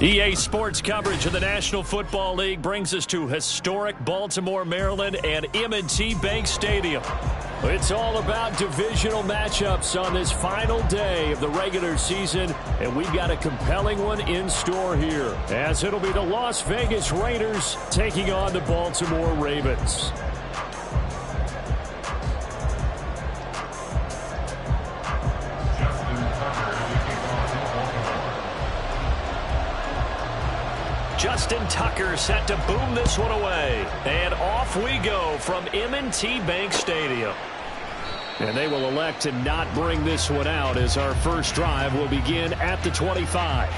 EA Sports coverage of the National Football League brings us to historic Baltimore, Maryland, and M&T Bank Stadium. It's all about divisional matchups on this final day of the regular season, and we've got a compelling one in store here, as it'll be the Las Vegas Raiders taking on the Baltimore Ravens. Justin Tucker set to boom this one away. And off we go from M&T Bank Stadium. And they will elect to not bring this one out as our first drive will begin at the 25.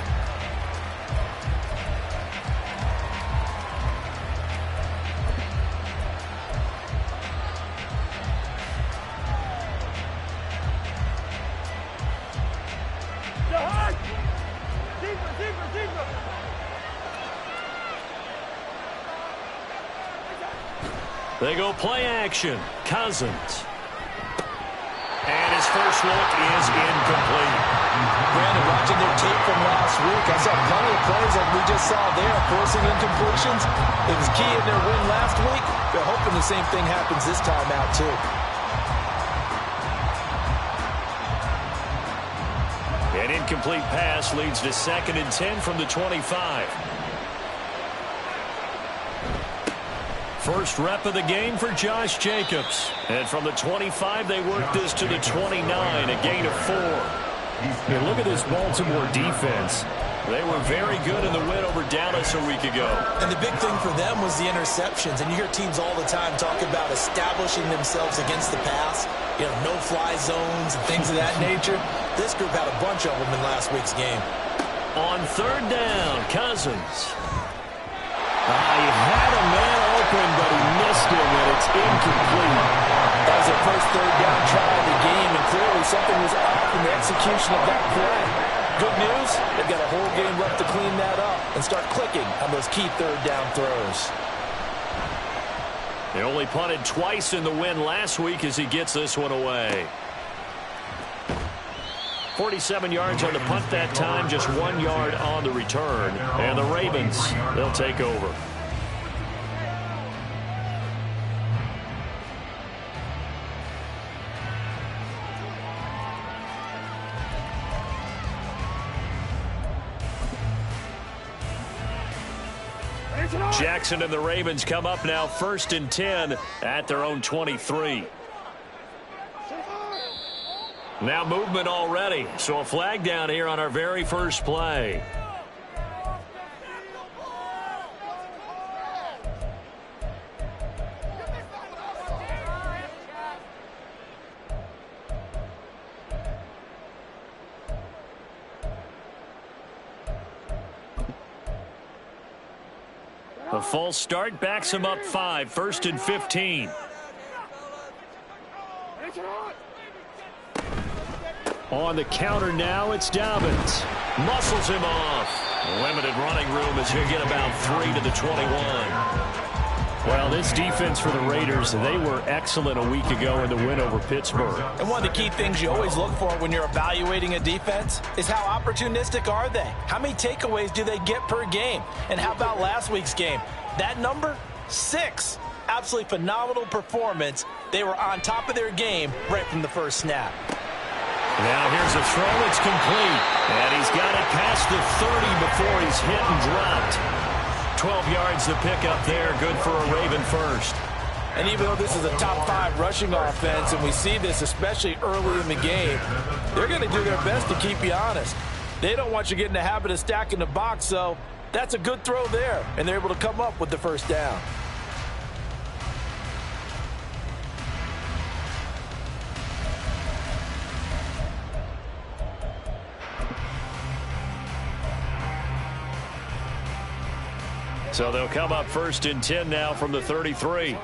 They go play action. Cousins. And his first look is incomplete. Brandon, watching their tape from last week, I saw plenty of plays like we just saw there, forcing incompletions. It was key in their win last week. They're hoping the same thing happens this time out, too. An incomplete pass leads to 2nd and 10 from the 25. First rep of the game for Josh Jacobs. And from the 25, they work this to the 29, a gain of 4. And look at this Baltimore defense. They were very good in the win over Dallas a week ago. And the big thing for them was the interceptions. And you hear teams all the time talk about establishing themselves against the pass. You know, no-fly zones and things of that nature. This group had a bunch of them in last week's game. On 3rd down, Cousins. He had a man open, but he missed him, and it's incomplete. That was their first 3rd down try of the game, and clearly something was off in the execution of that play. Good news, they've got a whole game left to clean that up and start clicking on those key 3rd down throws. They only punted twice in the win last week as he gets this one away. 47 yards on the punt that time, just 1 yard on the return. And the Ravens, they'll take over. Jackson and the Ravens come up now 1st and 10 at their own 23. Now movement already, so a flag down here on our very first play. A false start backs him up 5, 1st and 15. On the counter now, it's Dobbins. Muscles him off. Limited running room as he'll get about 3 to the 21. Well, this defense for the Raiders, they were excellent a week ago in the win over Pittsburgh. And one of the key things you always look for when you're evaluating a defense is how opportunistic are they? How many takeaways do they get per game? And how about last week's game? That number, 6. Absolutely phenomenal performance. They were on top of their game right from the first snap. Now here's a throw. It's complete. And he's got it past the 30 before he's hit and dropped. 12 yards to pick up there. Good for a Raven first. And even though this is a top 5 rushing offense, and we see this especially early in the game, they're going to do their best to keep you honest. They don't want you getting the habit of stacking the box, so that's a good throw there. And they're able to come up with the first down. So they'll come up 1st and 10 now from the 33.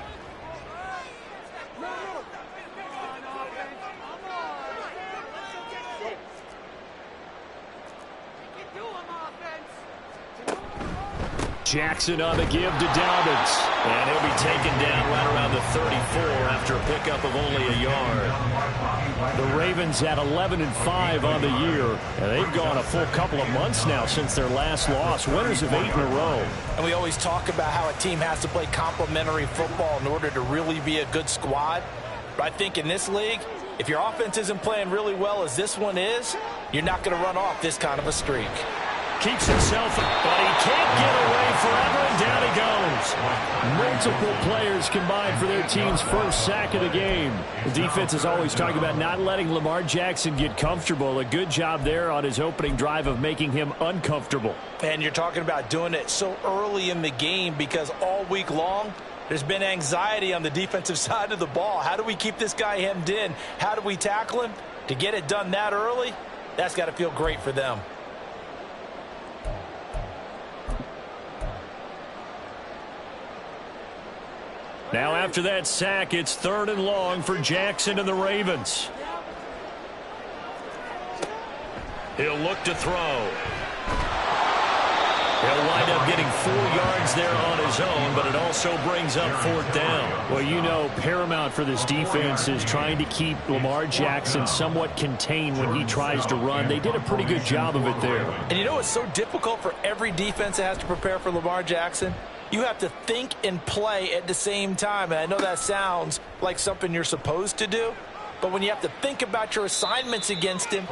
Jackson on the give to Dobbins. And he'll be taken down right around the 34 after a pickup of only a yard. The Ravens at 11-5 on the year. And they've gone a full couple of months now since their last loss. Winners of 8 in a row. And we always talk about how a team has to play complementary football in order to really be a good squad. But I think in this league, if your offense isn't playing really well as this one is, you're not going to run off this kind of a streak. Keeps himself, but he can't get away forever, and down he goes. Multiple players combined for their team's first sack of the game. The defense is always talking about not letting Lamar Jackson get comfortable. A good job there on his opening drive of making him uncomfortable. And you're talking about doing it so early in the game because all week long, there's been anxiety on the defensive side of the ball. How do we keep this guy hemmed in? How do we tackle him? To get it done that early, that's got to feel great for them. Now after that sack, it's 3rd and long for Jackson and the Ravens. He'll look to throw. He'll wind up getting 4 yards there on his own, but it also brings up 4th down. Well, you know, paramount for this defense is trying to keep Lamar Jackson somewhat contained when he tries to run. They did a pretty good job of it there. And you know it's so difficult for every defense that has to prepare for Lamar Jackson? You have to think and play at the same time. And I know that sounds like something you're supposed to do. But when you have to think about your assignments against him,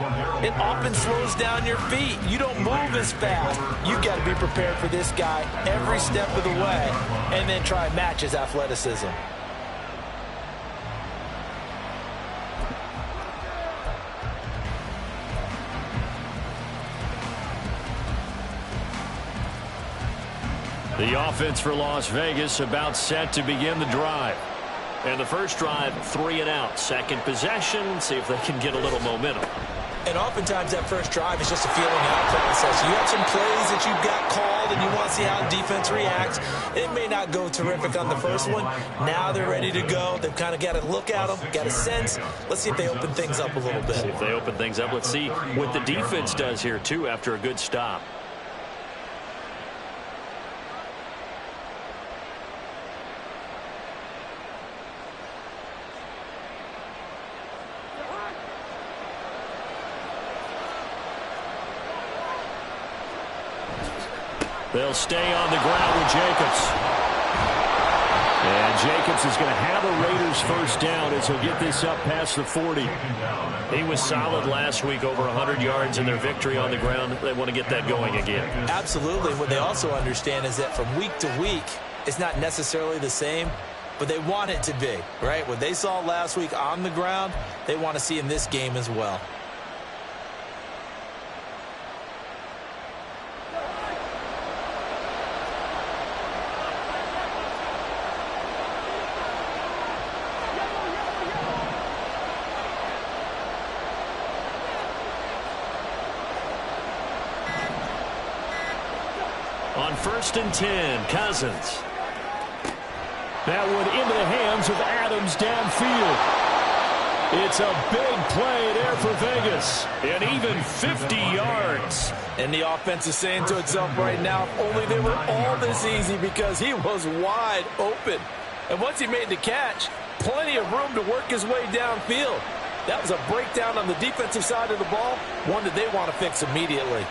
it often slows down your feet. You don't move as fast. You've got to be prepared for this guy every step of the way and then try and match his athleticism. The offense for Las Vegas about set to begin the drive. And the first drive, 3 and out. Second possession, see if they can get a little momentum. And oftentimes that first drive is just a feeling out process. You have some plays that you've got called and you want to see how the defense reacts. It may not go terrific on the first one. Now they're ready to go. They've kind of got to look at them, got a sense. Let's see if they open things up a little bit. See if they open things up. Let's see what the defense does here, too, after a good stop. They'll stay on the ground with Jacobs. And Jacobs is going to have a Raiders first down as he'll get this up past the 40. He was solid last week, over 100 yards in their victory on the ground. They want to get that going again. Absolutely. What they also understand is that from week to week, it's not necessarily the same, but they want it to be, right? What they saw last week on the ground, they want to see in this game as well. On 1st and 10, Cousins. That one into the hands of Adams downfield. It's a big play there for Vegas. And even 50 yards. And the offense is saying to itself right now, if only they were all this easy, because he was wide open. And once he made the catch, plenty of room to work his way downfield. That was a breakdown on the defensive side of the ball, one that they want to fix immediately.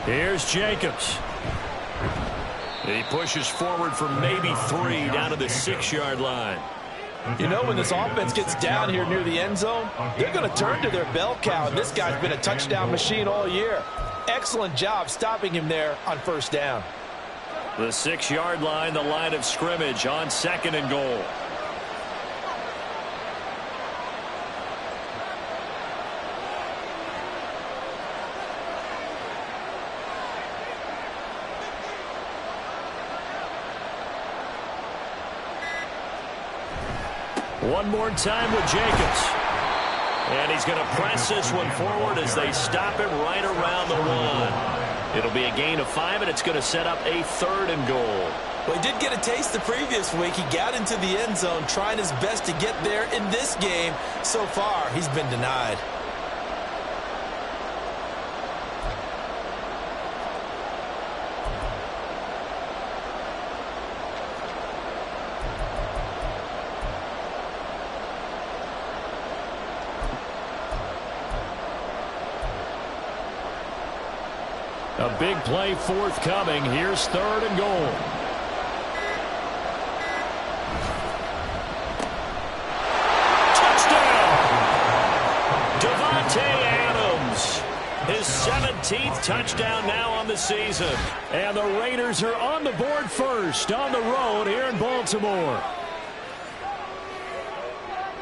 Here's Jacobs. He pushes forward for maybe 3 down to the 6-yard line. You know, when this offense gets down here near the end zone, they're going to turn to their bell cow, and this guy's been a touchdown machine all year. Excellent job stopping him there on first down. The 6-yard line, the line of scrimmage on 2nd and goal. One more time with Jacobs. And he's going to press this one forward as they stop it right around the 1. It'll be a gain of 5, and it's going to set up a 3rd and goal. Well, he did get a taste the previous week. He got into the end zone trying his best to get there in this game. So far, he's been denied. A big play forthcoming. Here's 3rd and goal. Adams, his 17th touchdown now on the season. And the Raiders are on the board first on the road here in Baltimore.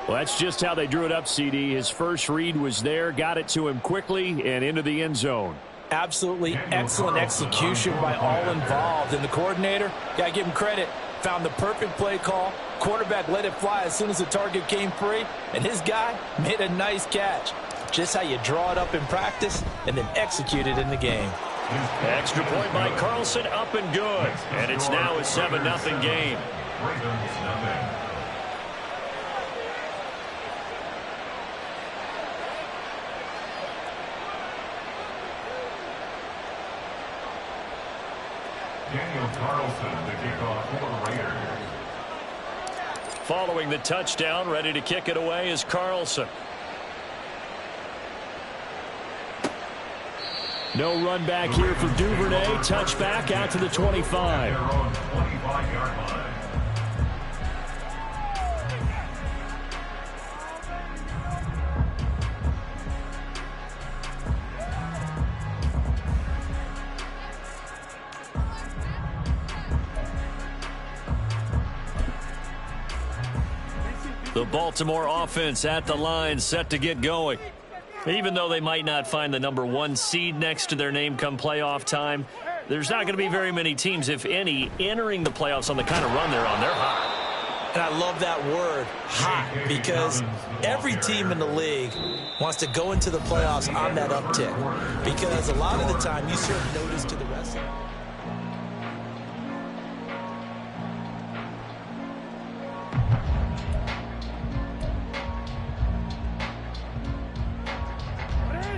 Well, that's just how they drew it up, CD. His first read was there, got it to him quickly and into the end zone. Absolutely excellent execution by all involved. And the coordinator, got to give him credit, found the perfect play call. Quarterback let it fly as soon as the target came free. And his guy made a nice catch. Just how you draw it up in practice and then execute it in the game. Extra point by Carlson, up and good. And it's now a 7-0 game. Daniel Carlson, the kickoff for Raiders. Following the touchdown, ready to kick it away is Carlson. No run back here for Duvernay. Touchback out to the 25. The Baltimore offense at the line, set to get going. Even though they might not find the #1 seed next to their name come playoff time, there's not going to be very many teams, if any, entering the playoffs on the kind of run they're on. They're hot. And I love that word, hot, because every team in the league wants to go into the playoffs on that uptick. Because a lot of the time, you serve notice to the rest of them.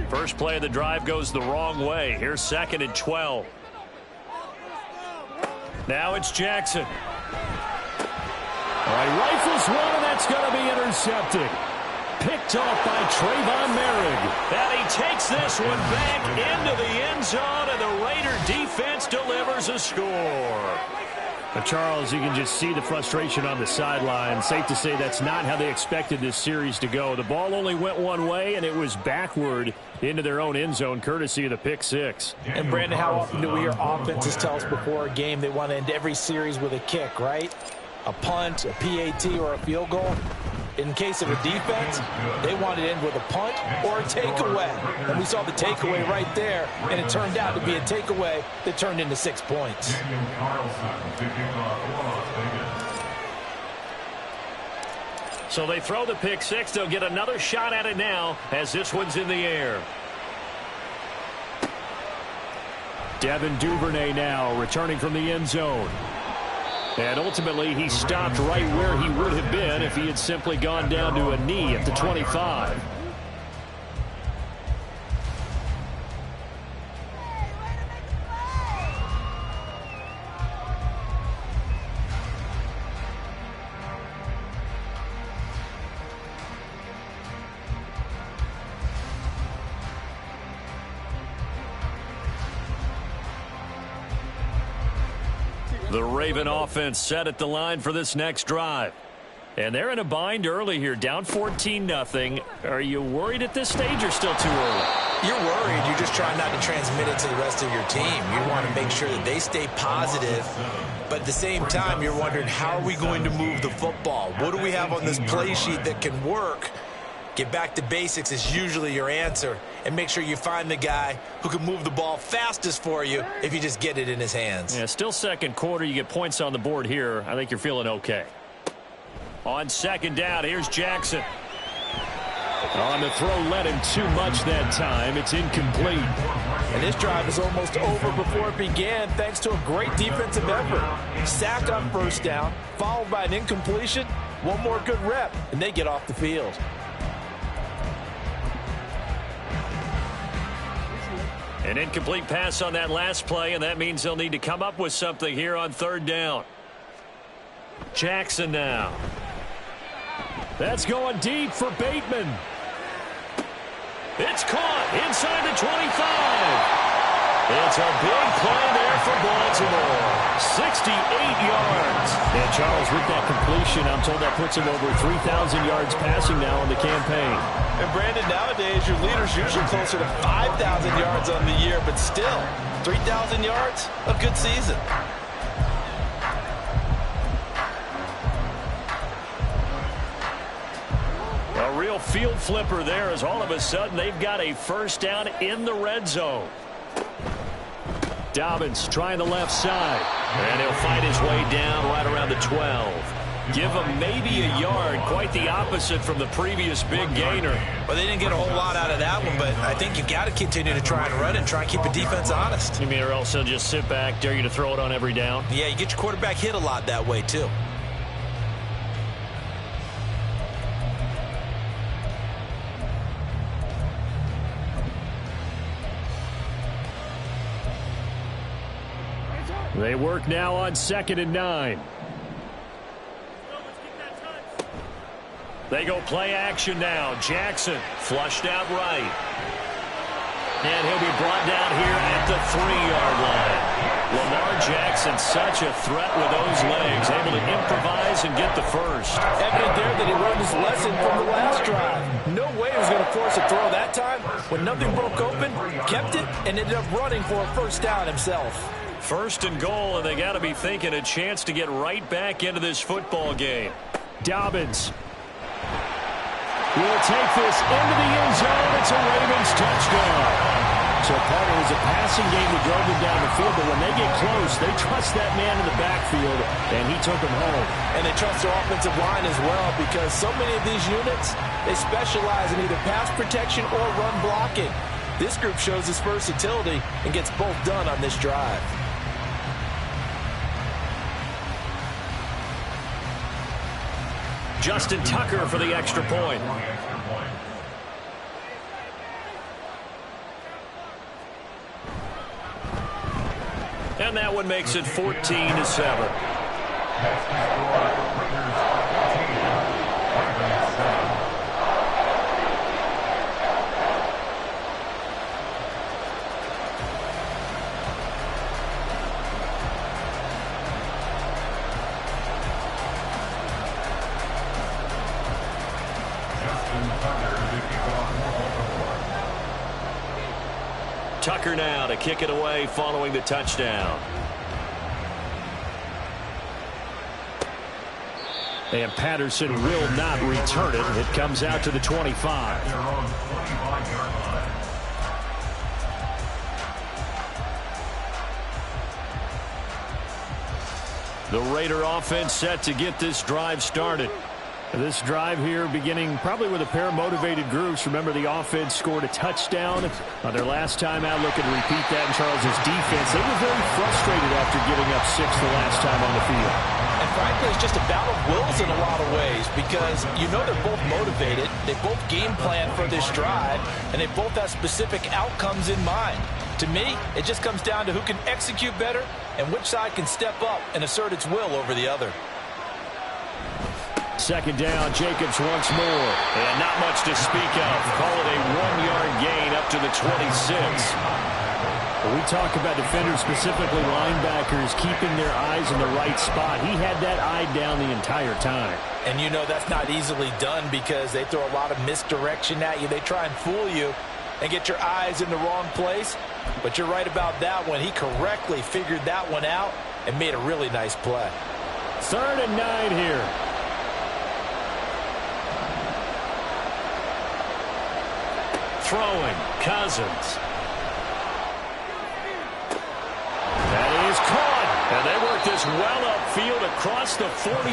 First play of the drive goes the wrong way. Here's 2nd and 12. Now it's Jackson. All right, rifles one, and that's going to be intercepted. Picked off by Trayvon Merrick. And he takes this one back into the end zone, and the Raider defense delivers a score. Charles, you can just see the frustration on the sideline. Safe to say that's not how they expected this series to go. The ball only went one way, and it was backward into their own end zone, courtesy of the pick six. And, Brandon, how often do we hear offenses tell us before a game they want to end every series with a kick, right? A punt, a PAT, or a field goal. In case of a defense, they want to end with a punt or a takeaway. And we saw the takeaway right there, and it turned out to be a takeaway that turned into 6 points. So they throw the pick six. They'll get another shot at it now as this one's in the air. Devin Duvernay now returning from the end zone. And ultimately, he stopped right where he would have been if he had simply gone down to a knee at the 25. The Raven offense set at the line for this next drive. And they're in a bind early here, down 14-0. Are you worried at this stage or still too early? You're worried. You're just trying not to transmit it to the rest of your team. You want to make sure that they stay positive. But at the same time, you're wondering, how are we going to move the football? What do we have on this play sheet that can work? Get back to basics is usually your answer. And make sure you find the guy who can move the ball fastest for you if you just get it in his hands. Yeah, still second quarter. You get points on the board here. I think you're feeling okay. On second down, here's Jackson. On the throw, led him too much that time. It's incomplete. And this drive is almost over before it began thanks to a great defensive effort. Sack on first down, followed by an incompletion. One more good rep, and they get off the field. An incomplete pass on that last play, and that means they'll need to come up with something here on third down. Jackson now. That's going deep for Bateman. It's caught inside the 25. It's a big play there for Baltimore. 68 yards. And Charles, with that completion, I'm told that puts him over 3,000 yards passing now on the campaign. And Brandon, nowadays your leader's usually closer to 5,000 yards on the year, but still, 3,000 yards, a good season. A real field flipper there as all of a sudden they've got a first down in the red zone. Dobbins trying the left side. And he'll fight his way down right around the 12. Give him maybe a yard. Quite the opposite from the previous big gainer. Well, they didn't get a whole lot out of that one, but I think you've got to continue to try and run and try and keep the defense honest. You mean or else they'll just sit back, dare you to throw it on every down? Yeah, you get your quarterback hit a lot that way, too. They work now on 2nd and 9. They go play action now. Jackson flushed out right. And he'll be brought down here at the 3-yard line. Lamar Jackson, such a threat with those legs, able to improvise and get the first. Evident there that he learned his lesson from the last drive. No way he was going to force a throw that time. When nothing broke open, kept it, and ended up running for a first down himself. First and goal, and they got to be thinking a chance to get right back into this football game. Dobbins will take this into the end zone. It's a Ravens touchdown. So part of it was a passing game that drove them down the field, but when they get close, they trust that man in the backfield, and he took them home. And they trust their offensive line as well, because so many of these units, they specialize in either pass protection or run blocking. This group shows its versatility and gets both done on this drive. Justin Tucker for the extra point. And that one makes it 14-7. Tucker now to kick it away following the touchdown. And Patterson will not return it. It comes out to the 25. The Raider offense set to get this drive started. This drive here beginning probably with a pair of motivated groups. Remember, the offense scored a touchdown on their last time out. Looking to repeat that in Charles's defense. They were very frustrated after giving up 6 the last time on the field. And frankly, it's just a battle of wills in a lot of ways, because you know they're both motivated. They both game plan for this drive, and they both have specific outcomes in mind. To me, it just comes down to who can execute better and which side can step up and assert its will over the other. Second down, Jacobs once more. And not much to speak of. Call it a 1-yard gain up to the 26. We talk about defenders, specifically linebackers, keeping their eyes in the right spot. He had that eye down the entire time. And you know that's not easily done, because they throw a lot of misdirection at you. They try and fool you and get your eyes in the wrong place. But you're right about that one. He correctly figured that one out and made a really nice play. 3rd and 9 here. Throwing, Cousins. That is caught. And they work this well upfield across the 45.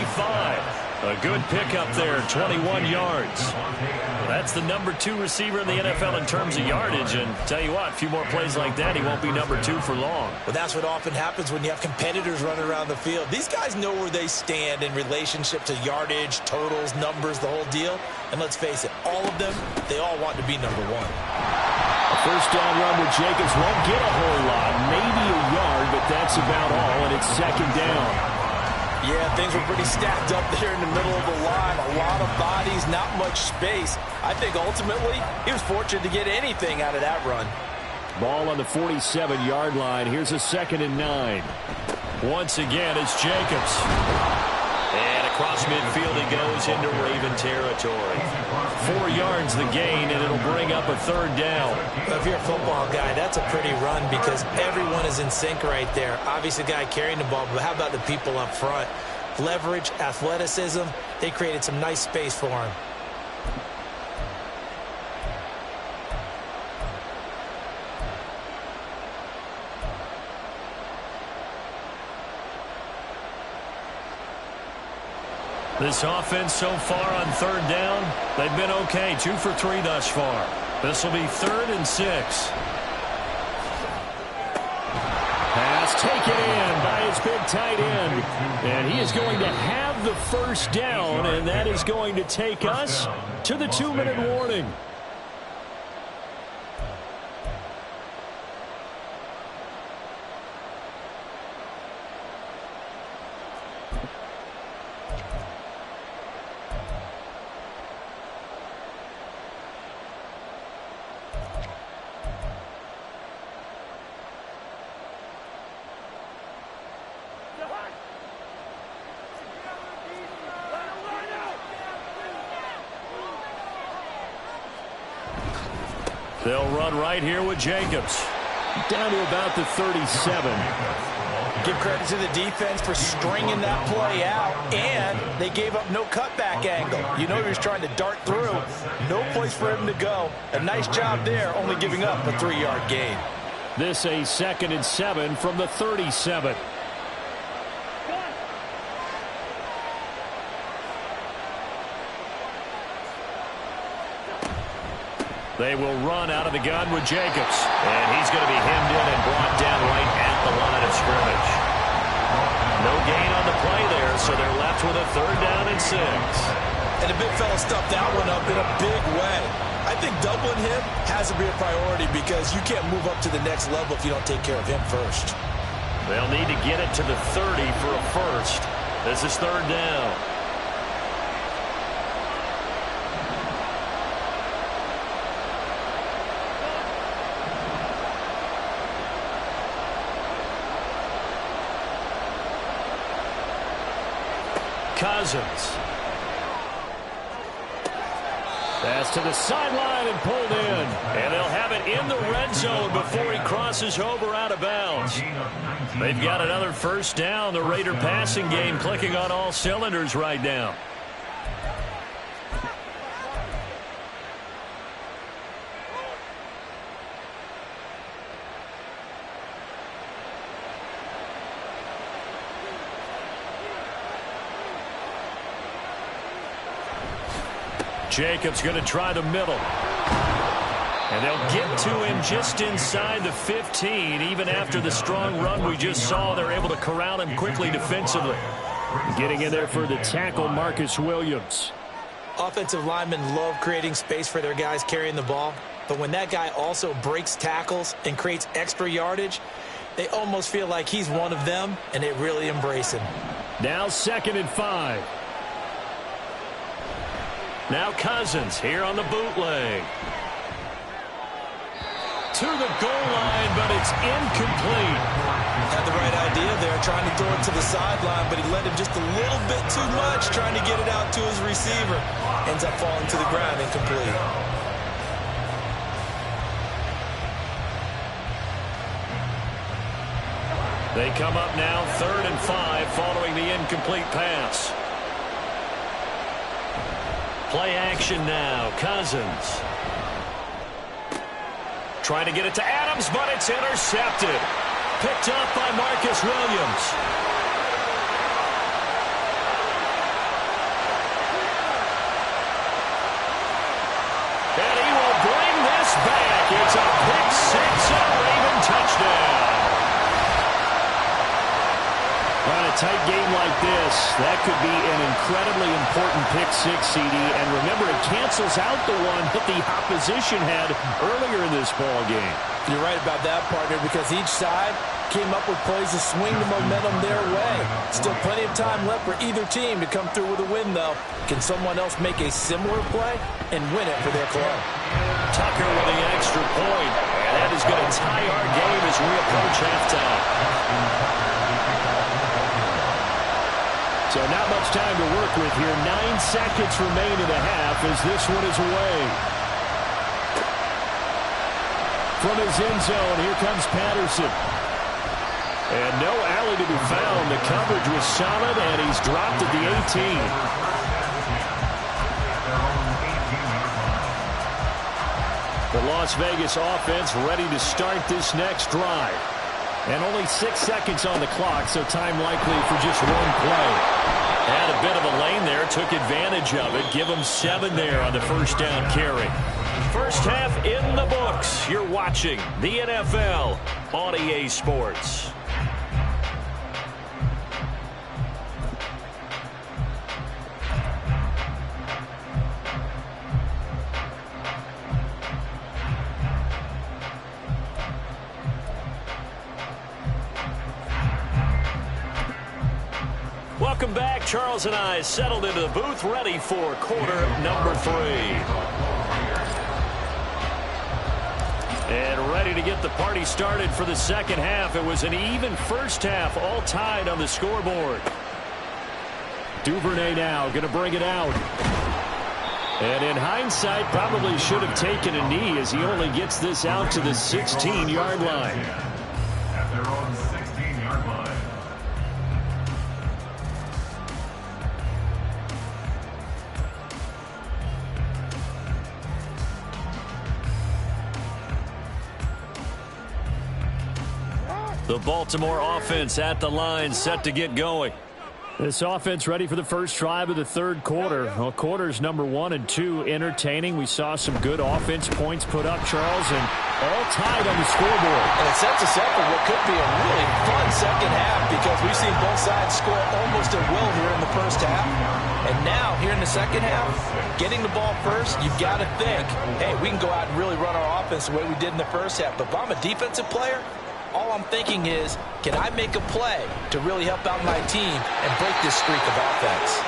A good pickup there, 21 yards. Well, that's the number 2 receiver in the NFL in terms of yardage. And tell you what, a few more plays like that, he won't be number 2 for long. Well, that's what often happens when you have competitors running around the field. These guys know where they stand in relationship to yardage, totals, numbers, the whole deal. And let's face it, all of them, they all want to be number 1. A first down run with Jacobs won't get a whole lot, maybe a yard, but that's about all, and it's second down. Yeah, things were pretty stacked up there in the middle of the line. A lot of bodies, not much space. I think ultimately he was fortunate to get anything out of that run. Ball on the 47-yard line. Here's a 2nd and 9. Once again, it's Jacobs. And across midfield he goes into Raven territory. 4 yards the gain, and it'll bring up a 3rd down. If you're a football guy, that's a pretty run because everyone is in sync right there. Obviously, the guy carrying the ball, but how about the people up front? Leverage, athleticism, they created some nice space for him. This offense so far on 3rd down, they've been okay. 2 for 3 thus far. This will be 3rd and 6. Pass taken in by his big tight end. And he is going to have the first down, and that is going to take us to the 2-minute warning. They'll run right here with Jacobs. Down to about the 37. Give credit to the defense for stringing that play out, and they gave up no cutback angle. You know he was trying to dart through. No place for him to go. A nice job there, only giving up a 3-yard gain. This a 2nd and 7 from the 37. They will run out of the gun with Jacobs. And he's going to be hemmed in and brought down right at the line of scrimmage. No gain on the play there, so they're left with a 3rd down and 6. And the big fella stuffed that one up in a big way. I think doubling him has to be a priority because you can't move up to the next level if you don't take care of him first. They'll need to get it to the 30 for a first. This is 3rd down. Cousins. Pass to the sideline and pulled in. And they'll have it in the red zone before he crosses over out of bounds. They've got another first down. The Raider passing game clicking on all cylinders right now. Jacobs going to try the middle. And they'll get to him just inside the 15. Even after the strong run we just saw, they're able to corral him quickly defensively. Getting in there for the tackle, Marcus Williams. Offensive linemen love creating space for their guys carrying the ball. But when that guy also breaks tackles and creates extra yardage, they almost feel like he's one of them, and they really embrace him. Now 2nd and 5. Now Cousins here on the bootleg. To the goal line, but it's incomplete. Had the right idea there, trying to throw it to the sideline, but he let him just a little bit too much, trying to get it out to his receiver. Ends up falling to the ground, incomplete. They come up now 3rd and 5 following the incomplete pass. Play action now. Cousins. Trying to get it to Adams, but it's intercepted. Picked up by Marcus Williams. tight game like this, that could be an incredibly important pick six, CD. And remember, it cancels out the one that the opposition had earlier in this ball game. You're right about that, partner, because each side came up with plays to swing the momentum their way. Still plenty of time left for either team to come through with a win, though. Can someone else make a similar play and win it for their club? Tucker with the extra point. And that is going to tie our game as we approach halftime. So not much time to work with here. 9 seconds remain in the half as this one is away. From his end zone, here comes Patterson. And no alley to be found. The coverage was solid, and he's dropped at the 18. The Las Vegas offense ready to start this next drive. And only 6 seconds on the clock, so time likely for just one play. Had a bit of a lane there, took advantage of it. Give him 7 there on the first down carry. First half in the books. You're watching the NFL on EA Sports. Welcome back. Charles and I settled into the booth, ready for quarter number 3. And ready to get the party started for the second half. It was an even first half, all tied on the scoreboard. Duvernay now going to bring it out. And in hindsight, probably should have taken a knee as he only gets this out to the 16-yard line. At their own 16-yard line. The Baltimore offense at the line, set to get going. This offense ready for the first drive of the third quarter. Well, quarters number 1 and 2 entertaining. We saw some good offense points put up, Charles, and all tied on the scoreboard. And it sets us up for what could be a really fun second half because we've seen both sides score almost at will here in the first half. And now, here in the second half, getting the ball first, you've got to think, hey, we can go out and really run our offense the way we did in the first half. But if I'm a defensive player, all I'm thinking is, can I make a play to really help out my team and break this streak of offense?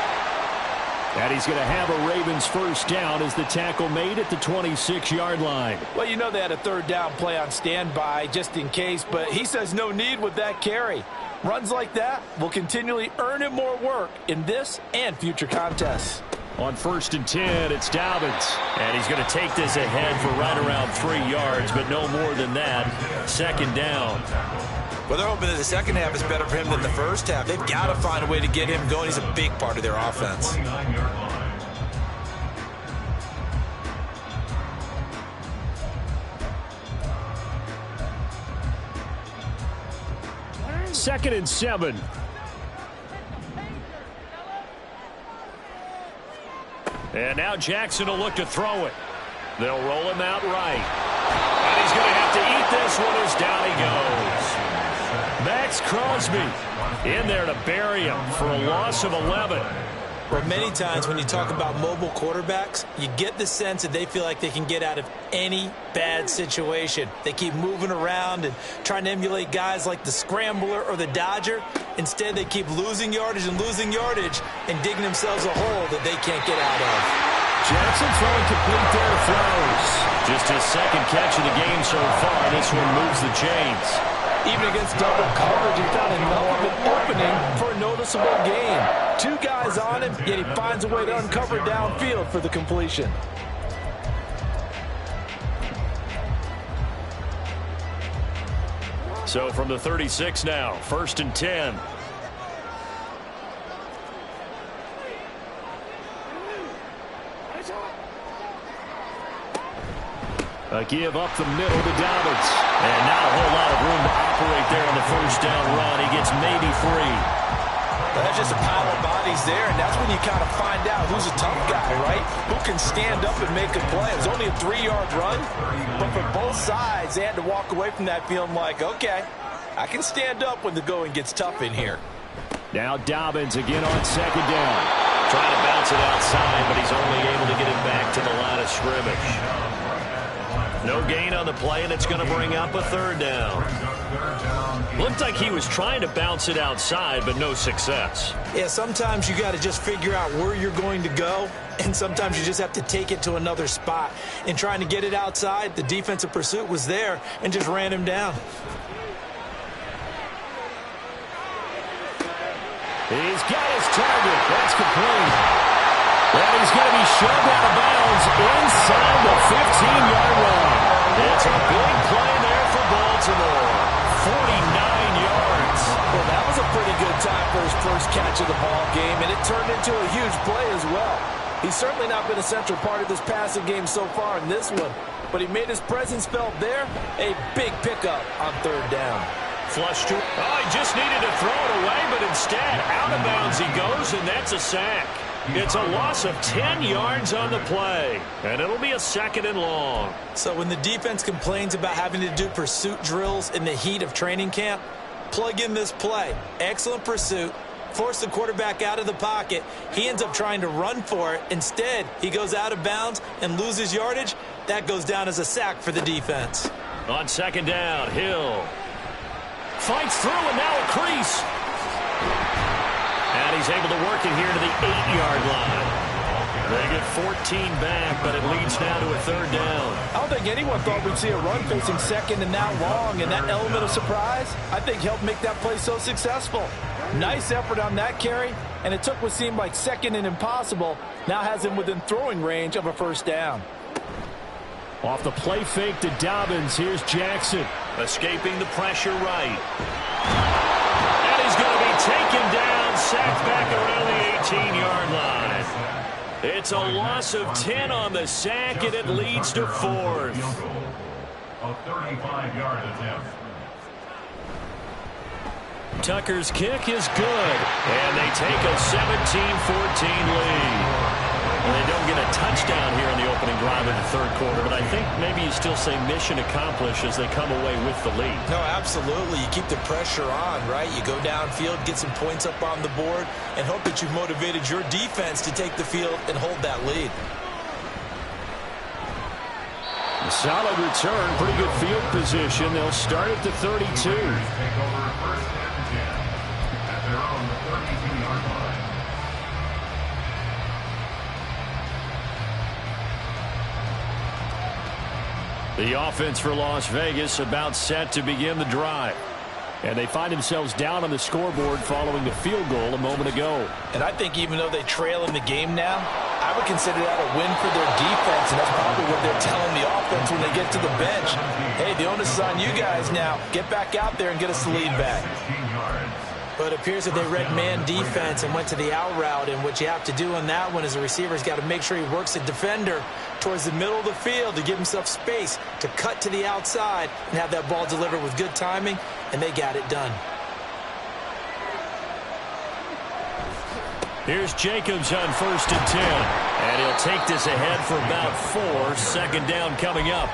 And he's going to have a Ravens first down as the tackle made at the 26-yard line. Well, you know they had a third down play on standby just in case, but he says no need with that carry. Runs like that will continually earn him more work in this and future contests. On 1st and 10, it's Dobbins. And he's going to take this ahead for right around 3 yards, but no more than that. Second down. Well, they're hoping that the second half is better for him than the first half. They've got to find a way to get him going. He's a big part of their offense. Second and 7. And now Jackson will look to throw it. They'll roll him out right. And he's going to have to eat this one as down he goes. Max Crosby in there to bury him for a loss of 11. Well, many times when you talk about mobile quarterbacks, you get the sense that they feel like they can get out of any bad situation. They keep moving around and trying to emulate guys like the Scrambler or the Dodger. Instead, they keep losing yardage and digging themselves a hole that they can't get out of. Jackson throwing complete there to Flowers. Just his second catch of the game so far. This one moves the chains. Even against double coverage, he found enough of an opening for a noticeable gain. 2 guys on him, yet he finds a way to uncover downfield for the completion. So from the 36 now, 1st and 10. A give up the middle to Dobbins. And not a whole lot of room to operate there on the first down run. He gets maybe 3. Well, that's just a pile of bodies there, and that's when you kind of find out who's a tough guy, right? Who can stand up and make a play. It was only a 3-yard run, but for both sides, they had to walk away from that feeling like, okay, I can stand up when the going gets tough in here. Now Dobbins again on second down. Trying to bounce it outside, but he's only able to get it back to the line of scrimmage. No gain on the play, and it's going to bring up a third down. Looked like he was trying to bounce it outside, but no success. Yeah, sometimes you got to just figure out where you're going to go, and sometimes you just have to take it to another spot. In trying to get it outside, the defensive pursuit was there and just ran him down. He's got his target. That's complete. And he's going to be shoved out of bounds inside the 15-yard line. It's a big play there for Baltimore. 49 yards. Well, that was a pretty good time for his first catch of the ball game, and it turned into a huge play as well. He's certainly not been a central part of this passing game so far in this one, but he made his presence felt there. A big pickup on third down. Flush to... Oh, he just needed to throw it away, but instead, out of bounds he goes, and that's a sack. It's a loss of 10 yards on the play, and it'll be a second and long. So when the defense complains about having to do pursuit drills in the heat of training camp, plug in this play. Excellent pursuit. Force the quarterback out of the pocket. He ends up trying to run for it. Instead, he goes out of bounds and loses yardage. That goes down as a sack for the defense. On second down, Hill fights through, and now a crease. And he's able to work it here to the 8-yard line. They get 14 back, but it leads now to a third down. I don't think anyone thought we'd see a run facing second and that long, and that element of surprise, I think, helped make that play so successful. Nice effort on that carry, and it took what seemed like second and impossible, now has him within throwing range of a first down. Off the play fake to Dobbins, here's Jackson. Escaping the pressure right. And he's going to be taken down, sacked back around the 18-yard line. It's a loss of 10 on the sack, and it leads to fourth. A 35-yard attempt. Tucker's kick is good, and they take a 17-14 lead. And they don't get a touchdown here in the opening drive of the third quarter, but I think maybe you still say mission accomplished as they come away with the lead. No, absolutely. You keep the pressure on, right? You go downfield, get some points up on the board, and hope that you've motivated your defense to take the field and hold that lead. A solid return, pretty good field position. They'll start at the 32. Take over first and 10 at their own 32-yard line. The offense for Las Vegas about set to begin the drive. And they find themselves down on the scoreboard following the field goal a moment ago. And I think even though they trail in the game now, I would consider that a win for their defense, and that's probably what they're telling the offense when they get to the bench. Hey, the onus is on you guys now. Get back out there and get us the lead back. But it appears that they read man defense and went to the out route, and what you have to do on that one is the receiver's got to make sure he works the defender towards the middle of the field to give himself space to cut to the outside and have that ball delivered with good timing, and they got it done. Here's Jacobs on first and 10. And he'll take this ahead for about 4. Second down coming up.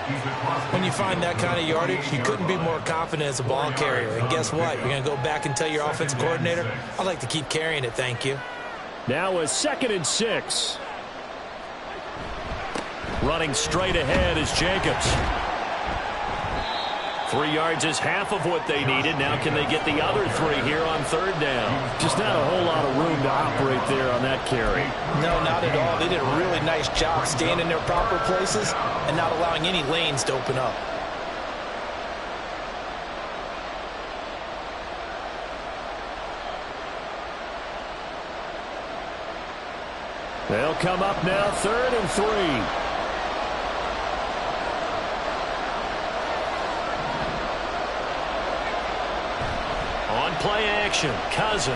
When you find that kind of yardage, you couldn't be more confident as a ball carrier. And guess what? You're going to go back and tell your offensive coordinator, I'd like to keep carrying it, thank you. Now a second and 6. Running straight ahead is Jacobs. 3 yards is half of what they needed. Now can they get the other 3 here on third down? Just not a whole lot of room to operate there on that carry. No, not at all. They did a really nice job staying in their proper places and not allowing any lanes to open up. They'll come up now, 3rd and 3. Play action, Cousins.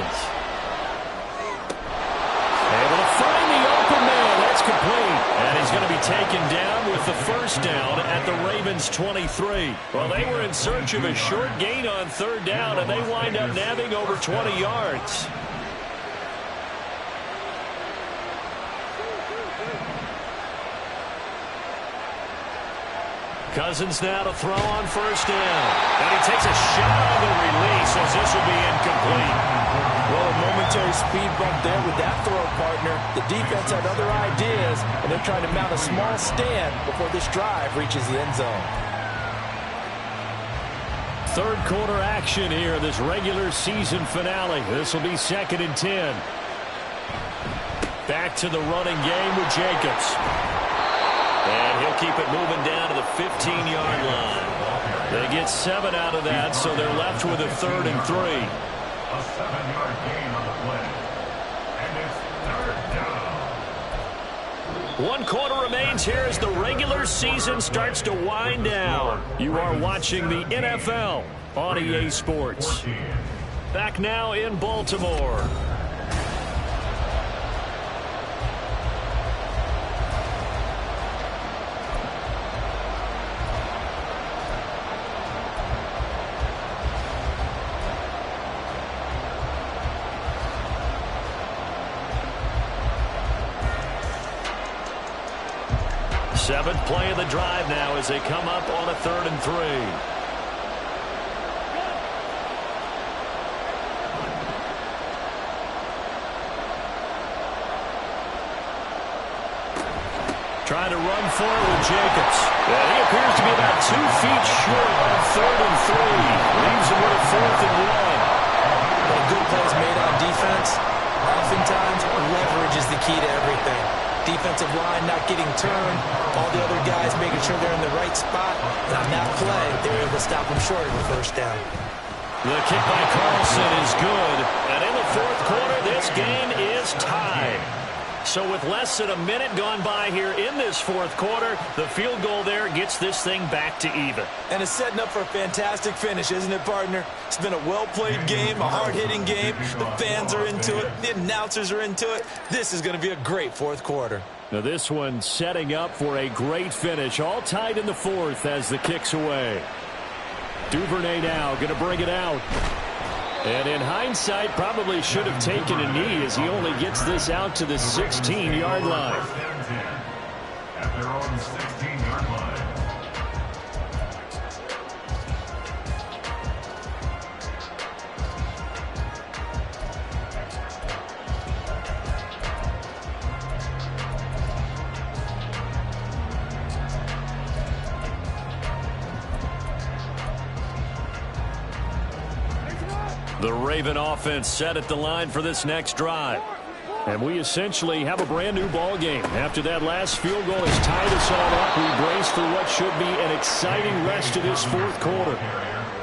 Able to find the open man. That's complete. And he's going to be taken down with the first down at the Ravens' 23. Well, they were in search of a short gain on third down, and they wind up nabbing over 20 yards. Cousins now to throw on first down. And he takes a shot on the release as this will be incomplete. Well, a momentary speed bump there with that throw, partner. The defense had other ideas, and they're trying to mount a small stand before this drive reaches the end zone. Third quarter action here, this regular season finale. This will be 2nd and 10. Back to the running game with Jacobs. And he'll keep it moving down to the 15-yard line. They get 7 out of that, so they're left with a 3rd and 3. A 7-yard gain on the play. And it's 3rd down. 1 quarter remains here as the regular season starts to wind down. You are watching the NFL on EA Sports. Back now in Baltimore. Seventh play of the drive now as they come up on a 3rd and 3. Trying to run for it with Jacobs. And he appears to be about 2 feet short on 3rd and 3. Leaves him with a 4th and 1. But good plays made on defense. Oftentimes, leverage is the key to everything. Defensive line not getting turned. All the other guys making sure they're in the right spot. And on that play, they were able to stop them short of the 1st down. The kick by Carlson is good. And in the 4th quarter, this game is tied. So with less than a minute gone by here in this 4th quarter, the field goal there gets this thing back to even. And it's setting up for a fantastic finish, isn't it, partner? It's been a well-played game, a hard-hitting game. The fans are into it. The announcers are into it. This is going to be a great 4th quarter. Now this one setting up for a great finish. All tied in the 4th as the kick's away. Duvernay now going to bring it out. And in hindsight, probably should have taken a knee as he only gets this out to the 16-yard line. At their own 16-yard line. The Raven offense set at the line for this next drive. And we essentially have a brand new ball game. After that last field goal has tied us all up, we brace for what should be an exciting rest of this 4th quarter.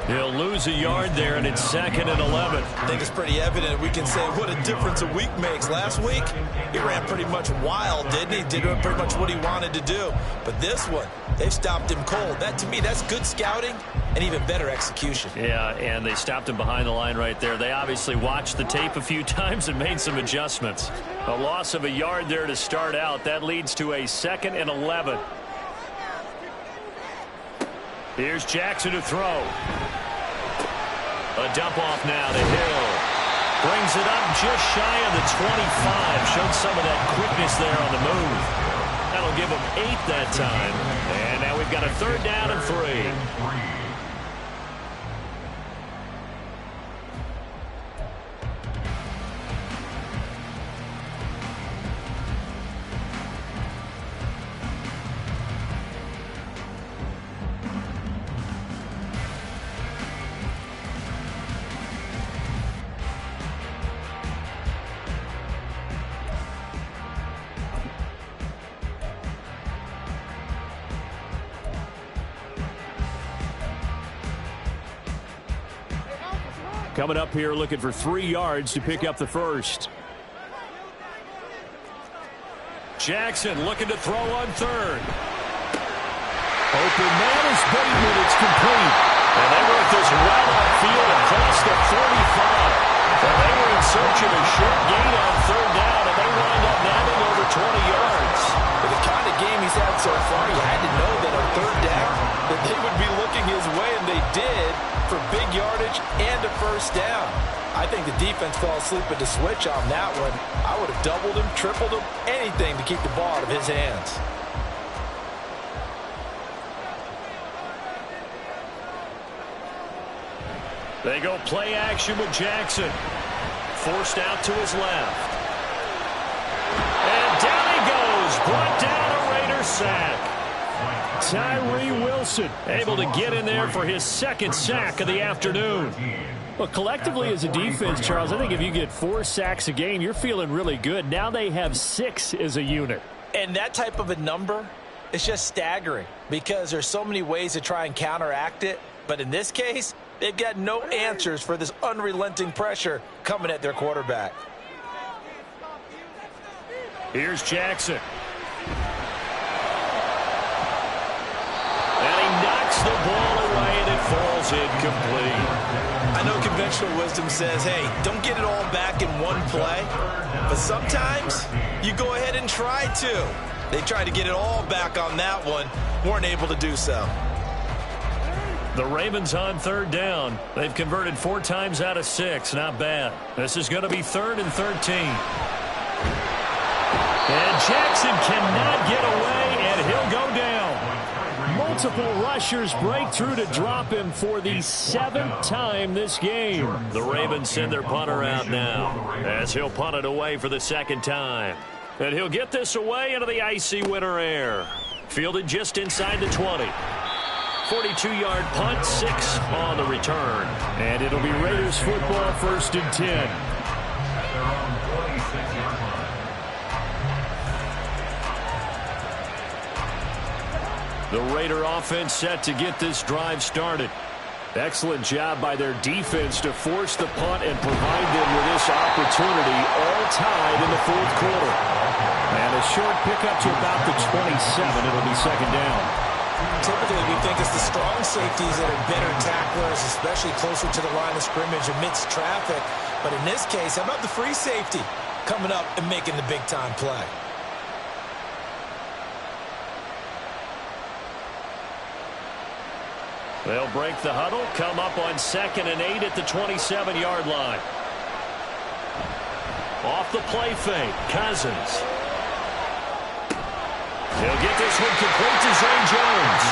He'll lose a yard there, and it's 2nd and 11. I think it's pretty evident. We can say what a difference a week makes. Last week, he ran pretty much wild, didn't he? Did pretty much what he wanted to do. But this one, they've stopped him cold. That, to me, that's good scouting and even better execution. Yeah, and they stopped him behind the line right there. They obviously watched the tape a few times and made some adjustments. A loss of a yard there to start out. That leads to a 2nd and 11. Here's Jackson to throw. A dump off now to Hill. Brings it up just shy of the 25. Showed some of that quickness there on the move. That'll give him 8 that time. And now we've got a 3rd down and 3. Coming up here looking for 3 yards to pick up the 1st. Jackson looking to throw on 3rd. Open man is Bateman. It's complete. And they work this well outfield across the 45. And they were in search of a short gain on 3rd down, and they wind up nabbing over 20 yards. With the kind of game he's had so far, you had to know that on 3rd down that they would be looking his way, and they did, for big yardage and a 1st down. I think the defense fell asleep at the switch on that one. I would have doubled him, tripled him, anything to keep the ball out of his hands. They go play action with Jackson. forced out to his left. And down he goes. Brought down a Raider sack. Tyree Wilson able to get in there for his second sack of the afternoon. Well, collectively as a defense, Charles, I think if you get 4 sacks a game, you're feeling really good. Now they have 6 as a unit. And that type of a number is just staggering because there's so many ways to try and counteract it. But in this case, they've got no answers for this unrelenting pressure coming at their quarterback. Here's Jackson. And he knocks the ball away, and it falls incomplete. I know conventional wisdom says, hey, don't get it all back in one play. But sometimes you go ahead and try to. They tried to get it all back on that one. Weren't able to do so. The Ravens on 3rd down. They've converted 4 times out of 6. Not bad. This is going to be 3rd and 13. And Jackson cannot get away, and he'll go down. Multiple rushers break through to drop him for the 7th time this game. The Ravens send their punter out now as he'll punt it away for the 2nd time. And he'll get this away into the icy winter air. Fielded just inside the 20. 42-yard punt, 6 on the return. And it'll be Raiders football, 1st and 10. The Raider offense set to get this drive started. Excellent job by their defense to force the punt and provide them with this opportunity, all tied in the 4th quarter. And a short pickup to about the 27. It'll be 2nd down. Typically, we think it's the strong safeties that are better tacklers, especially closer to the line of scrimmage amidst traffic. But in this case, how about the free safety coming up and making the big-time play? They'll break the huddle, come up on 2nd and 8 at the 27-yard line. Off the play fake, Cousins. He'll get this one complete to Zay Jones.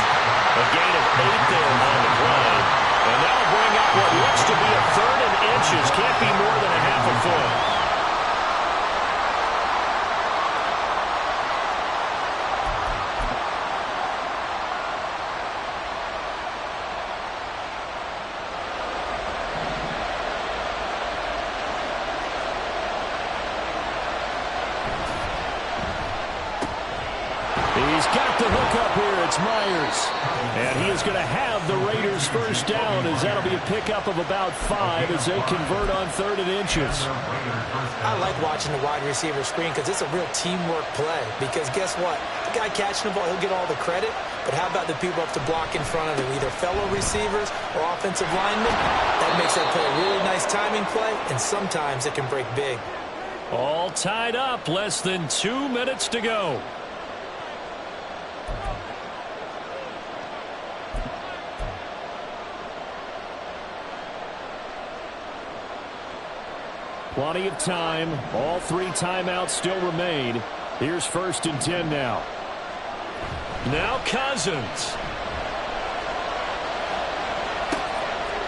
A gain of 8 there on the play. And that'll bring up what looks to be a 3rd and inches. Can't be more than a half a foot. He's got the hook up here. It's Myers. And he is going to have the Raiders' 1st down as that'll be a pickup of about 5 as they convert on 3rd and inches. I like watching the wide receiver screen because it's a real teamwork play. Because guess what? The guy catching the ball, he'll get all the credit. But how about the people up to block in front of him, either fellow receivers or offensive linemen? That makes that play a really nice timing play, and sometimes it can break big. All tied up. Less than 2 minutes to go. Plenty of time. All 3 timeouts still remain. Here's 1st and 10 now. Now Cousins.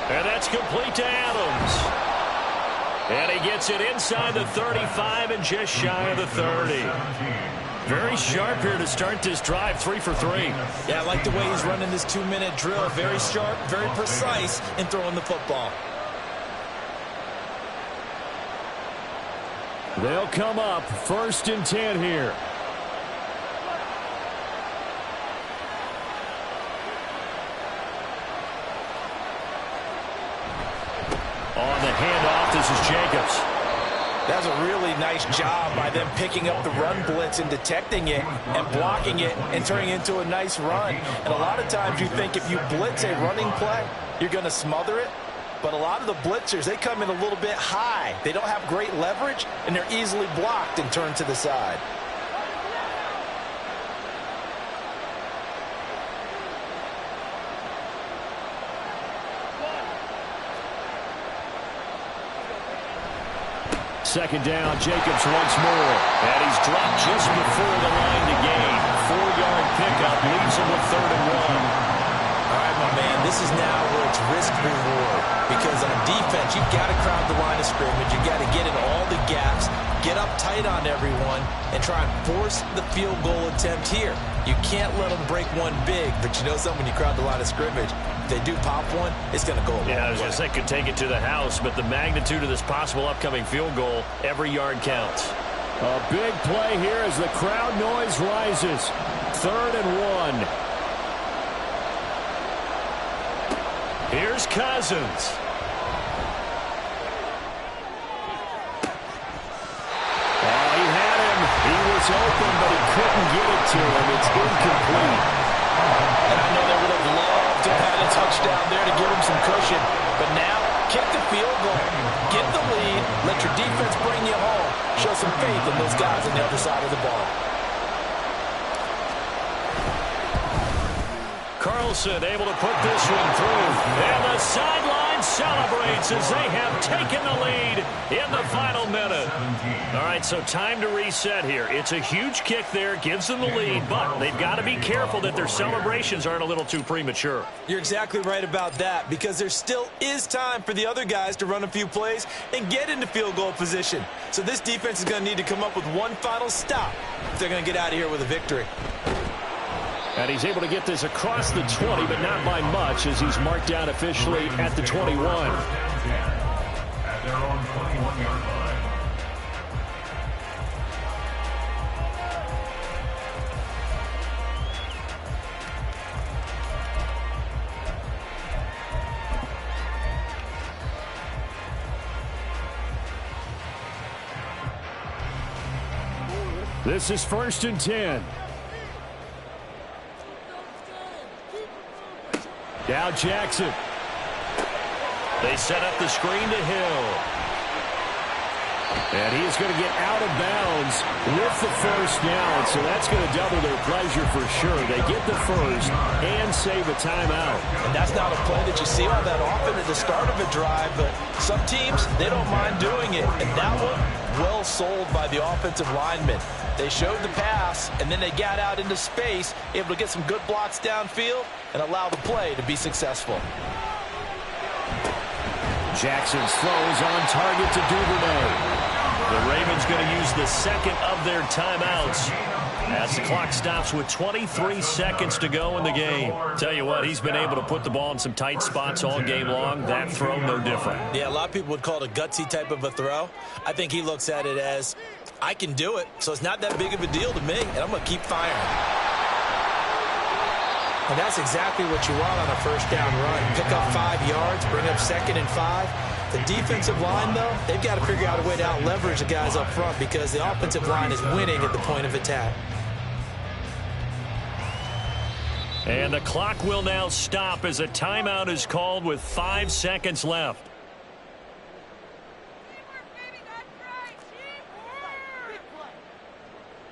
And that's complete to Adams. And he gets it inside the 35 and just shy of the 30. Very sharp here to start this drive, 3 for 3. Yeah, I like the way he's running this 2-minute drill. Very sharp, very precise in throwing the football. They'll come up 1st and 10 here. On the handoff, this is Jacobs. That's a really nice job by them picking up the run blitz and detecting it and blocking it and turning it into a nice run. And a lot of times you think if you blitz a running play, you're going to smother it. But a lot of the blitzers, they come in a little bit high. They don't have great leverage, and they're easily blocked and turned to the side. Second down, Jacobs once more. And he's dropped just before the line to gain. 4-yard pickup leaves him with 3rd and 1. All right, my man, this is now where it's risk-reward. because on defense, you've got to crowd the line of scrimmage. You've got to get in all the gaps, get up tight on everyone, and try and force the field goal attempt here. You can't let them break one big, but you know something, when you crowd the line of scrimmage, if they do pop one, it's going to go a long way. Yeah, I was going to say, could take it to the house, but the magnitude of this possible upcoming field goal, every yard counts. A big play here as the crowd noise rises. 3rd and 1. Here's Cousins. Oh, he had him. He was open, but he couldn't get it to him. It's incomplete. And I know they would have loved to have had a touchdown there to give him some cushion. But now, kick the field goal. Get the lead. Let your defense bring you home. Show some faith in those guys on the other side of the ball. Carlson able to put this one through. And the sideline celebrates as they have taken the lead in the final minute. All right, so time to reset here. It's a huge kick there, gives them the lead, but they've got to be careful that their celebrations aren't a little too premature. You're exactly right about that, because there still is time for the other guys to run a few plays and get into field goal position. So this defense is going to need to come up with one final stop if they're going to get out of here with a victory. And he's able to get this across the 20, but not by much, as he's marked down officially at the 21. At their own 21-yard line. This is 1st and 10. Now Jackson. They set up the screen to Hill. And he is going to get out of bounds with the first down. So that's going to double their pleasure for sure. They get the first and save a timeout. And that's not a play that you see all that often at the start of a drive, but some teams, they don't mind doing it. And that one, well sold by the offensive lineman. They showed the pass, and then they got out into space, able to get some good blocks downfield and allow the play to be successful. Jackson's throws on target to Duvernay. The Ravens going to use the second of their timeouts as the clock stops with 23 seconds to go in the game. Tell you what, he's been able to put the ball in some tight spots all game long. That throw, no different. Yeah, a lot of people would call it a gutsy type of a throw. I think he looks at it as, I can do it, so it's not that big of a deal to me, and I'm going to keep firing. And that's exactly what you want on a first down run. Pick up 5 yards, bring up 2nd and 5. The defensive line, though, they've got to figure out a way to out-leverage the guys up front because the offensive line is winning at the point of attack. And the clock will now stop as a timeout is called with 5 seconds left.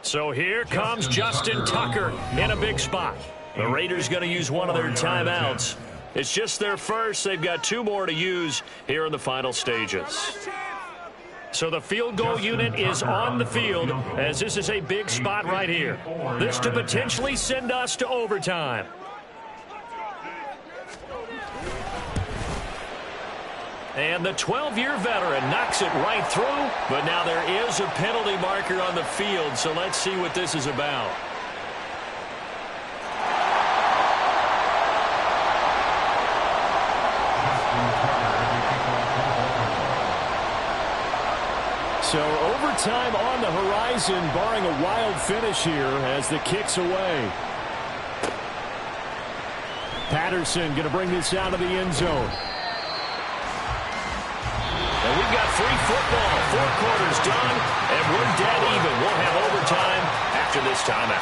So here comes Justin Tucker in a big spot. The Raiders going to use one of their timeouts. It's just their first. They've got 2 more to use here in the final stages. So the field goal unit is on the field as this is a big spot right here. This to potentially send us to overtime. And the 12-year veteran knocks it right through, but now there is a penalty marker on the field, so let's see what this is about. So overtime on the horizon, barring a wild finish here as the kick's away. Patterson going to bring this out of the end zone. And we've got free football, 4 quarters done, and we're dead even. We'll have overtime after this timeout.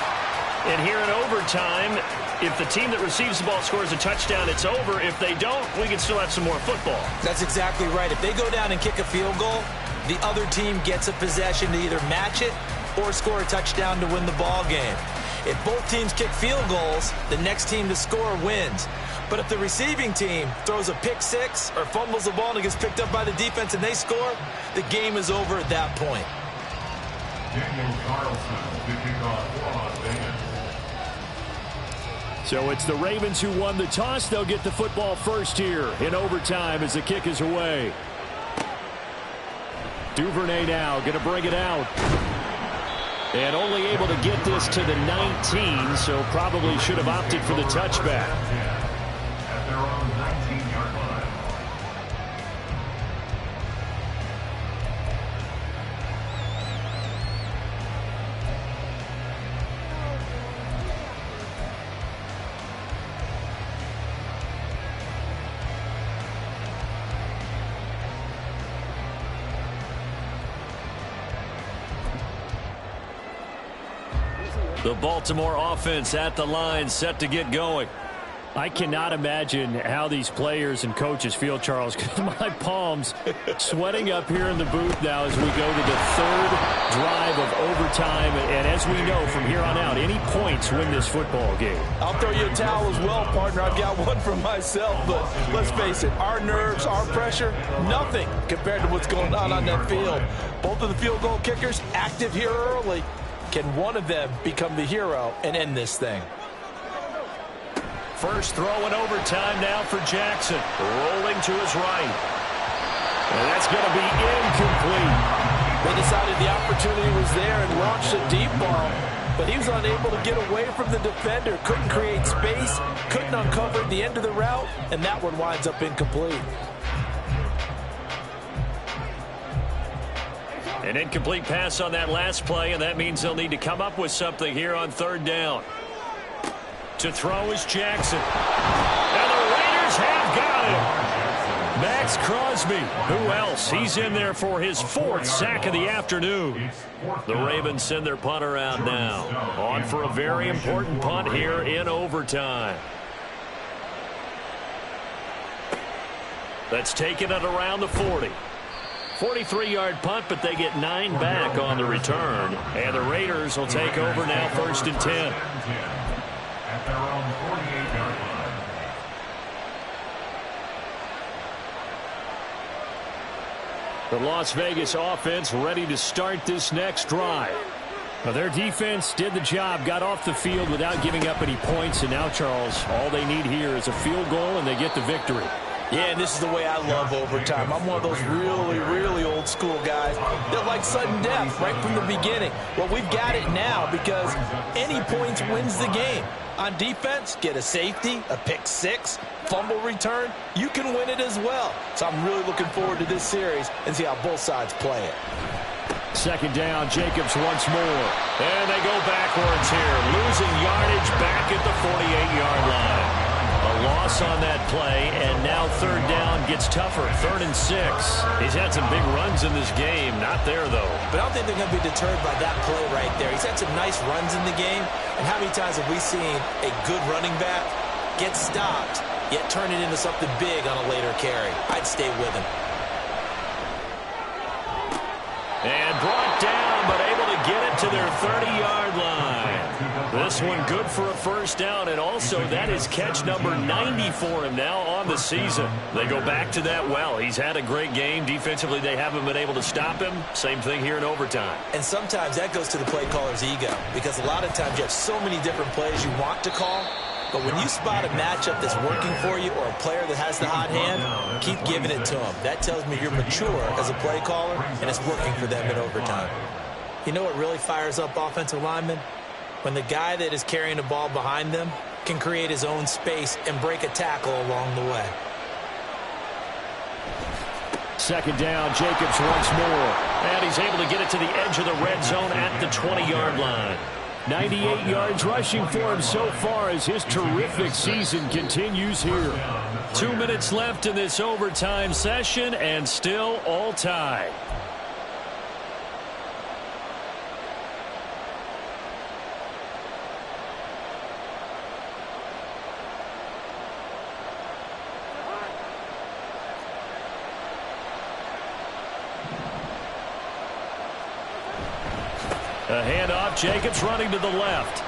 And here in overtime, if the team that receives the ball scores a touchdown, it's over. If they don't, we can still have some more football. That's exactly right. If they go down and kick a field goal, the other team gets a possession to either match it or score a touchdown to win the ball game. If both teams kick field goals, the next team to score wins. But if the receiving team throws a pick six or fumbles the ball and it gets picked up by the defense and they score, the game is over at that point. Daniel Carlson to kick off for Las Vegas. So it's the Ravens who won the toss. They'll get the football first here in overtime as the kick is away. Duvernay now going to bring it out. And only able to get this to the 19, so probably should have opted for the touchback. At their own 19-yard line. The Baltimore offense at the line, set to get going. I cannot imagine how these players and coaches feel, Charles, because my palms sweating up here in the booth now as we go to the third drive of overtime. And as we know, from here on out, any points win this football game. I'll throw you a towel as well, partner. I've got one for myself, but let's face it, our nerves, our pressure, nothing compared to what's going on that field. Both of the field goal kickers active here early. Can one of them become the hero and end this thing? First throw in overtime now for Jackson. Rolling to his right. And that's going to be incomplete. They decided the opportunity was there and launched a deep ball, but he was unable to get away from the defender. Couldn't create space, couldn't uncover the end of the route, and that one winds up incomplete. An incomplete pass on that last play, and that means they'll need to come up with something here on third down. To throw is Jackson. And the Raiders have got him. Max Crosby. Who else? He's in there for his fourth sack of the afternoon. The Ravens send their punter out now. On for a very important punt here in overtime. That's taken at around the 40. 43-yard punt, but they get 9 back on the return. And the Raiders will take over now, 1st and 10. At their own 48-yard line. The Las Vegas offense ready to start this next drive. Now, their defense did the job, got off the field without giving up any points, and now, Charles, all they need here is a field goal, and they get the victory. Yeah, and this is the way I love overtime. I'm one of those really, really old school guys that like sudden death right from the beginning. Well, we've got it now because any points wins the game. On defense, get a safety, a pick six, fumble return, you can win it as well. So I'm really looking forward to this series and see how both sides play it. Second down, Jacobs once more. And they go backwards here, losing yardage back at the 48-yard line. A loss on that play, and now third down gets tougher. 3rd and 6. He's had some big runs in this game. Not there, though. But I don't think they're going to be deterred by that play right there. He's had some nice runs in the game. And how many times have we seen a good running back get stopped, yet turn it into something big on a later carry? I'd stay with him. And brought down, but able to get it to their 30-yard line. This one good for a first down, and also that is catch number 90 for him now on the season. They go back to that well. He's had a great game. Defensively, they haven't been able to stop him. Same thing here in overtime. And sometimes that goes to the play caller's ego, because a lot of times you have so many different plays you want to call, but when you spot a matchup that's working for you or a player that has the hot hand, keep giving it to him. That tells me you're mature as a play caller, and it's working for them in overtime. You know what really fires up offensive linemen? When the guy that is carrying the ball behind them can create his own space and break a tackle along the way. Second down, Jacobs once more. And he's able to get it to the edge of the red zone at the 20-yard line. 98 yards rushing for him so far as his terrific season continues here. 2 minutes left in this overtime session, and still all tied. A handoff, Jacobs running to the left.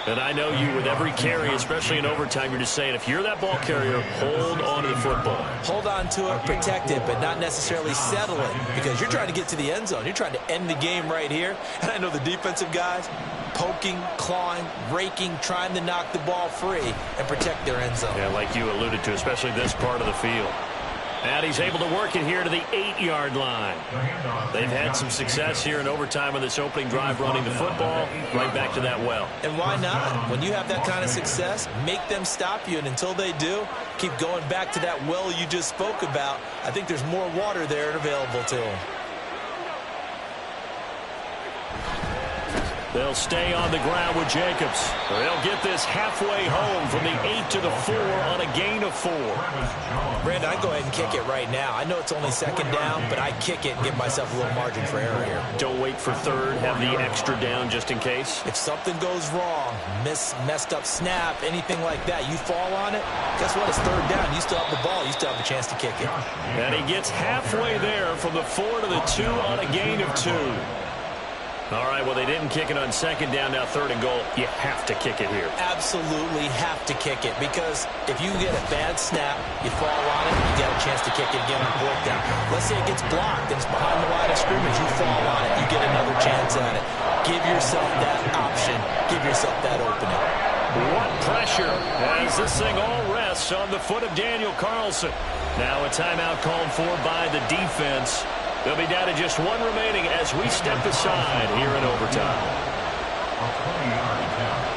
And I know you, with every carry, especially in overtime, you're just saying, if you're that ball carrier, hold on to the football. Hold on to it, protect it, but not necessarily settle it, because you're trying to get to the end zone. You're trying to end the game right here. And I know the defensive guys, poking, clawing, raking, trying to knock the ball free and protect their end zone. Yeah, like you alluded to, especially this part of the field. And he's able to work it here to the 8-yard line. They've had some success here in overtime on this opening drive running the football. Right back to that well. And why not? When you have that kind of success, make them stop you. And until they do, keep going back to that well you just spoke about. I think there's more water there available to them. They'll stay on the ground with Jacobs. They'll get this halfway home from the 8 to the 4 on a gain of 4. Brandon, I go ahead and kick it right now. I know it's only second down, but I kick it and give myself a little margin for error here. Don't wait for third. Have the extra down just in case. If something goes wrong, messed up snap, anything like that, you fall on it, guess what? It's third down. You still have the ball. You still have a chance to kick it. And he gets halfway there from the 4 to the 2 on a gain of 2. All right, well, they didn't kick it on second down, now third and goal. You have to kick it here. Absolutely have to kick it, because if you get a bad snap, you fall on it, you get a chance to kick it again on fourth down. Let's say it gets blocked and it's behind the line of scrimmage. You fall on it, you get another chance at it. Give yourself that option. Give yourself that opening. What pressure as this thing all rests on the foot of Daniel Carlson. Now a timeout called for by the defense. They'll be down to just one remaining as we step aside here in overtime. A 20-yard attempt.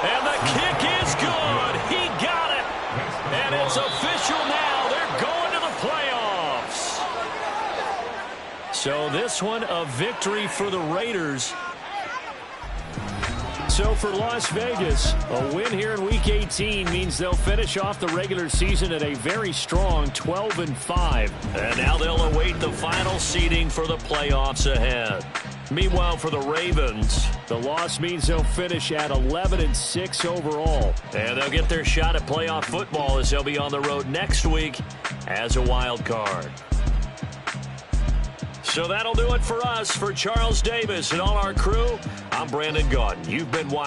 And the kick is good. He got it. And it's official now. They're going to the playoffs. So this one a victory for the Raiders. So for Las Vegas, a win here in Week 18 means they'll finish off the regular season at a very strong 12-5. And now they'll await the final seeding for the playoffs ahead. Meanwhile, for the Ravens, the loss means they'll finish at 11-6 overall. And they'll get their shot at playoff football as they'll be on the road next week as a wild card. So that'll do it for us. For Charles Davis and all our crew, I'm Brandon Gaudin. You've been watching.